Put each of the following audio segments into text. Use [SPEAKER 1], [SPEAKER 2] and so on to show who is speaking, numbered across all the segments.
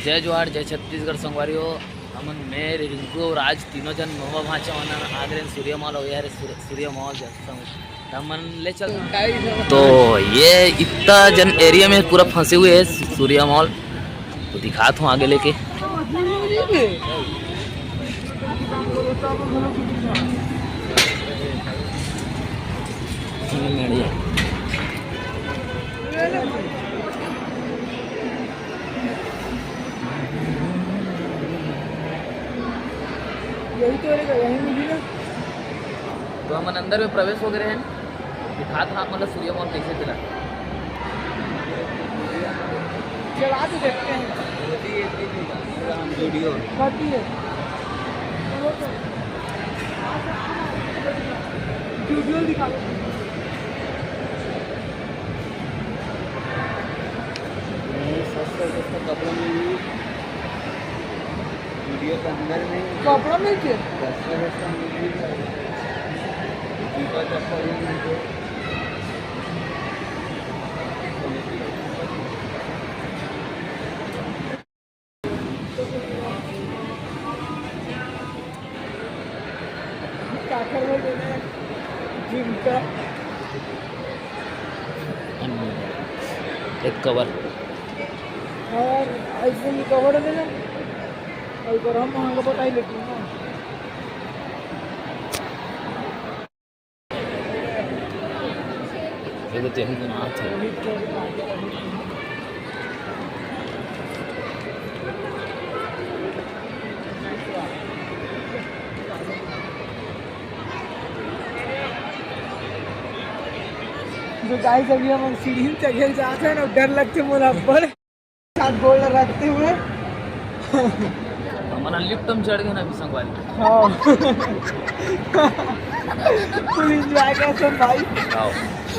[SPEAKER 1] जय जोहार जय छत्तीसगढ़ संगवारी हो। हमन मैं रिंकू और आज तीनों जन नोवा भाचा आ गए सूर्य मॉल हो यार सूर्य मॉल हमन ले चल। तो ये इतना जन एरिया में पूरा फंसे हुए है सूर्य मॉल, तो दिखाता हूँ आगे लेके। तो हम अंदर में प्रवेश हो गए हैं। दिखा था मतलब सूर्य मॉल कैसे चला
[SPEAKER 2] तो देखते हैं वीडियो दिखा कपड़ा में वीडियो के अंदर में कपड़ा में
[SPEAKER 1] एक कवर
[SPEAKER 2] और ऐसे ही कवर है ना, और हम वहाँ का बताई लेते हैं ना।
[SPEAKER 1] ये तो तेहु को ना था
[SPEAKER 2] जो गाइस अभी हम सीढ़ी चढ़े जाते हैं ना, डर लगते मोला पर साथ गोल रखते हुए
[SPEAKER 1] हमारा लिफ्ट हम चढ़ गए ना अभी संगवारी।
[SPEAKER 2] हाँ फुल एंजॉय करते हैं भाई।
[SPEAKER 1] हाँ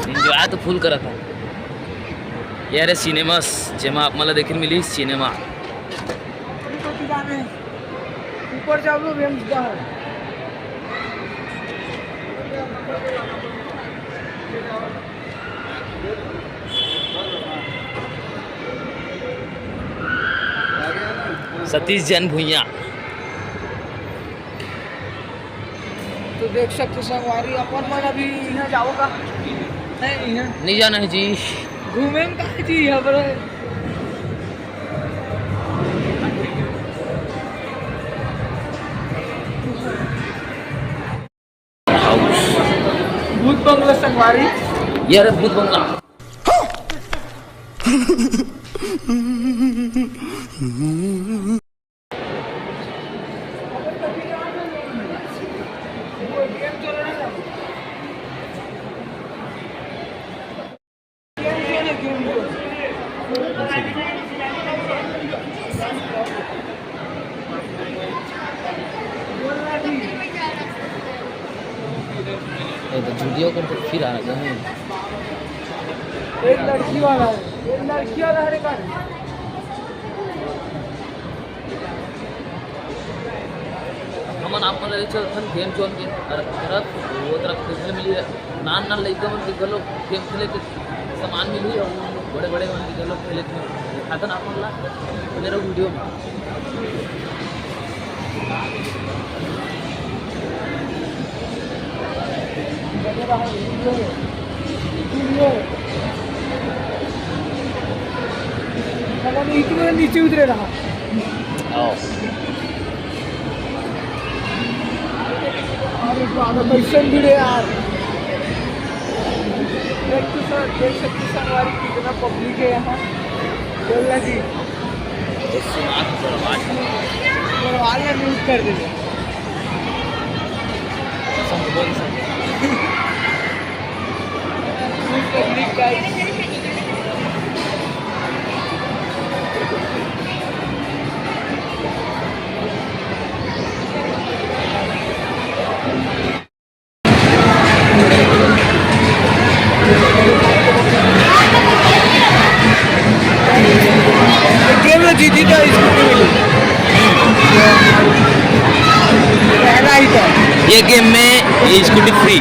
[SPEAKER 1] एंजॉय तो फुल करा था यार। सिनेमास जेमा आप मला देखने मिली सिनेमा
[SPEAKER 2] ऊपर जाओ लो वेम्स का
[SPEAKER 1] सतीश जैन भुइया।
[SPEAKER 2] तो देख सकते संगवारी अपन मन अभी यहाँ जाओगा
[SPEAKER 1] नहीं जाना है जी,
[SPEAKER 2] घूमे का है जी यहाँ पर। भूत बंगला संगवारी
[SPEAKER 1] यार भूत बंगला तो जूडियो कर तो फिर आ रहा है।
[SPEAKER 2] एक लड़की वाला है, एक लड़की वाला है का
[SPEAKER 1] हमन आप मन ले चलथन गेम जोन के तरफ वो तरफ खेले मिली नान नान लइका मन के गलो गेम खेले के सामान मिली और बड़े बड़े मन के गलो खेले थे दिखाथन आप मन ला मेरा वीडियो में।
[SPEAKER 2] इतने नीचे उतरे रहा पैसा भिड़े यार। देख सकते संगवारी कितना पब्लिक है यहाँ। बोलना जी वाले न्यूज कर देंगे पब्लिक का जीती तो स्कूटी मिली पहला ही था
[SPEAKER 1] ये गेम में ये स्कूटी फ्री।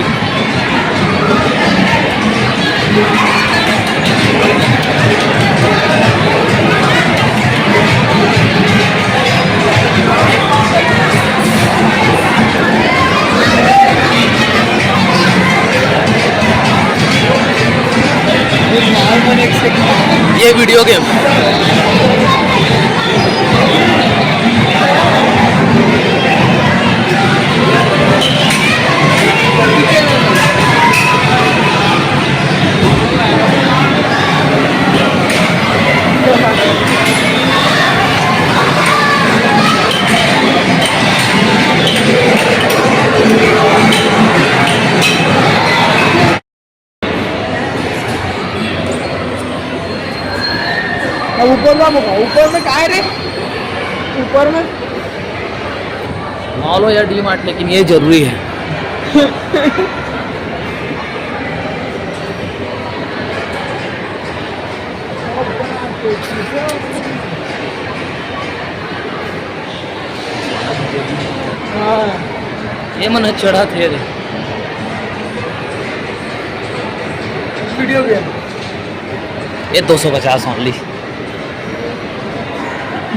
[SPEAKER 2] होगा ऊपर में? काय रे ऊपर में?
[SPEAKER 1] मॉल हो या डी मार्ट, लेकिन ये जरूरी है।
[SPEAKER 2] हाँ
[SPEAKER 1] ये मन चढ़ा थे रे।
[SPEAKER 2] वीडियो गेम
[SPEAKER 1] ये 250 ओनली।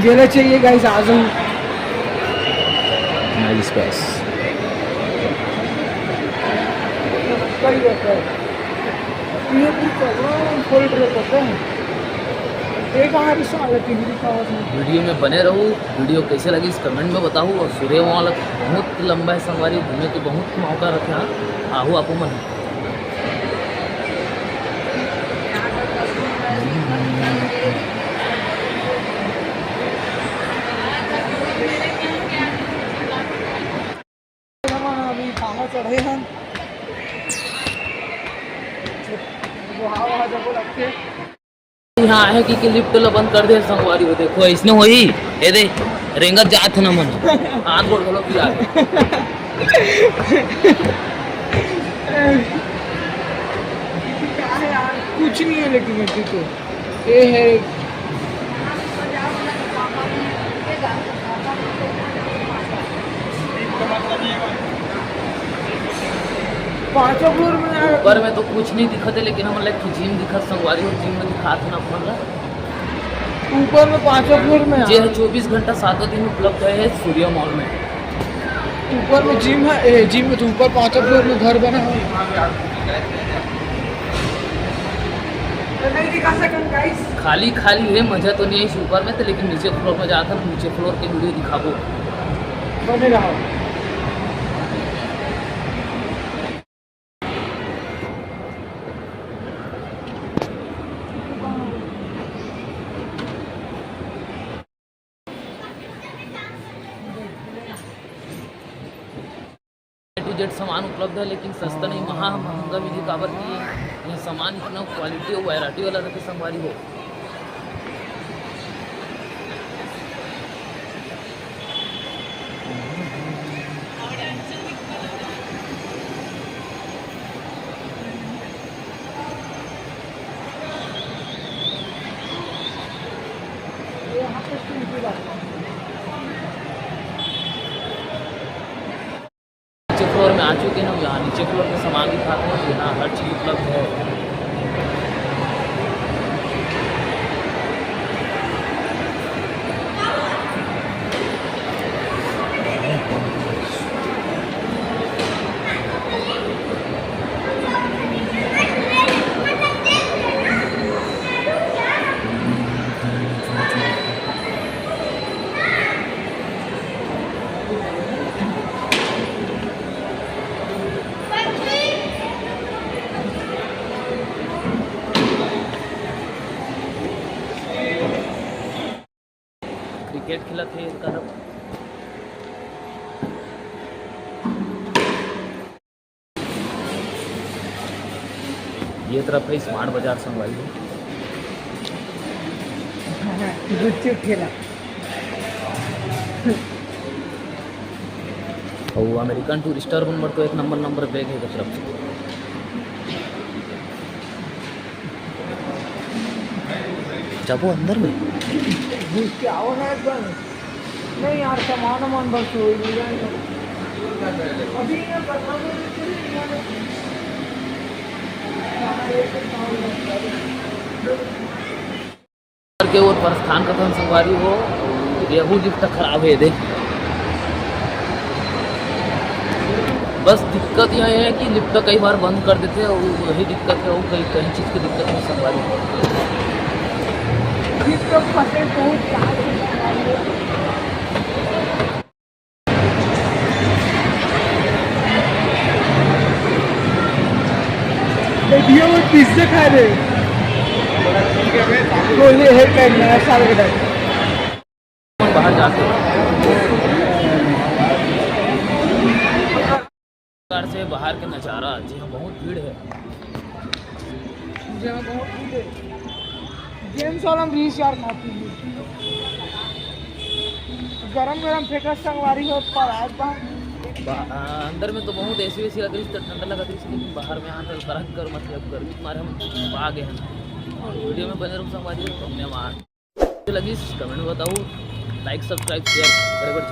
[SPEAKER 2] जेला चाहिए गाइस, आ जाओ।
[SPEAKER 1] Nice space.
[SPEAKER 2] कई रहता है ये कुछ खोल रहे होते हैं। एक हमारी साल टिहरी का
[SPEAKER 1] वीडियो में बने रहूँ। वीडियो कैसे लगी इस कमेंट में बताऊँ। और सूर्य मॉल बहुत लंबा है संगवारी, घूमने के बहुत मौका रखे। हाँ आहू आपको मन
[SPEAKER 2] अभी कहाँ चढ़े हैं वहाँ जब लगते
[SPEAKER 1] यहाँ है कि लिफ्ट ला बंद कर दे संगवारी हो। देखो इसने हो ही ये दे रेंगत जात न मन हाथ गोड़ गलो पिया
[SPEAKER 2] कुछ नहीं है लेकिन अभी तो ये है। पांचों फ्लोर में
[SPEAKER 1] ऊपर में तो कुछ नहीं दिखत है, लेकिन हम लाइक जिम दिखत संगवारी और जिम में दिखात ना अपन
[SPEAKER 2] ऊपर में पांचों फ्लोर में
[SPEAKER 1] जे है 24 घंटा 7 दिन उपलब्ध है सूर्य मॉल में।
[SPEAKER 2] ऊपर में जिम है। जिम में तो ऊपर पांचों फ्लोर में घर बना है। नहीं दिखा सकते गाइस,
[SPEAKER 1] खाली खाली है, मजा तो नहीं है इस ऊपर में तो, लेकिन नीचे फ्लोर में जाकर नीचे फ्लोर के वीडियो दिखाबो
[SPEAKER 2] बने रहो।
[SPEAKER 1] जेट सामान उपलब्ध है, लेकिन सस्ता नहीं, वहाँ महंगा मिली काबर की यहाँ सामान इतना क्वालिटी और वैरायटी वाला रखे संगवारी हो। नीचे फ्लोर में आ चुके हैं हम। यहाँ नीचे फ्लोर में सामान दिखाते हैं, यहाँ हर चीज़ उपलब्ध है। क्रिकेट खेला थे एक तरफ। ये तरफ है स्मार्ट बाजार संगवारी हो।
[SPEAKER 2] गुपचुप खेला
[SPEAKER 1] और अमेरिकन टूरिस्टर नंबर तो एक नंबर बैग है तरफ से। जब वो अंदर में
[SPEAKER 2] क्या हो रहा है एकदम? नहीं यार सामान वामान बस हो ही नहीं रहा अभी ये
[SPEAKER 1] के और प्रस्थान का तो संगवारी हो। रेहू लिफ्ट खराब है दे। बस दिक्कत यह है कि लिफ्ट कई बार बंद कर देते हैं और वही दिक्कत है। वो कहीं चीज़ की दिक्कत है संगवारी।
[SPEAKER 2] वीडियो में पिज्जा खा रहे गोली है पैक नया साल के टाइम
[SPEAKER 1] बाहर जाते से बाहर का नज़ारा जी हाँ बहुत भीड़ है।
[SPEAKER 2] जेम्स वाला रीच यार खाती है गरम गरम फेंका संगवारी हो पर आज बा
[SPEAKER 1] अंदर में तो बहुत ऐसी वैसी लग रही थी, तो ठंडा लगा रही थी, लेकिन बाहर में आकर बरफ कर मतलब गर्मी के मारे हम आ गए हैं। वीडियो में बने रहो संगवारी हो, धन्यवाद। लगी कमेंट में बताओ, लाइक सब्सक्राइब शेयर बड़े बड़े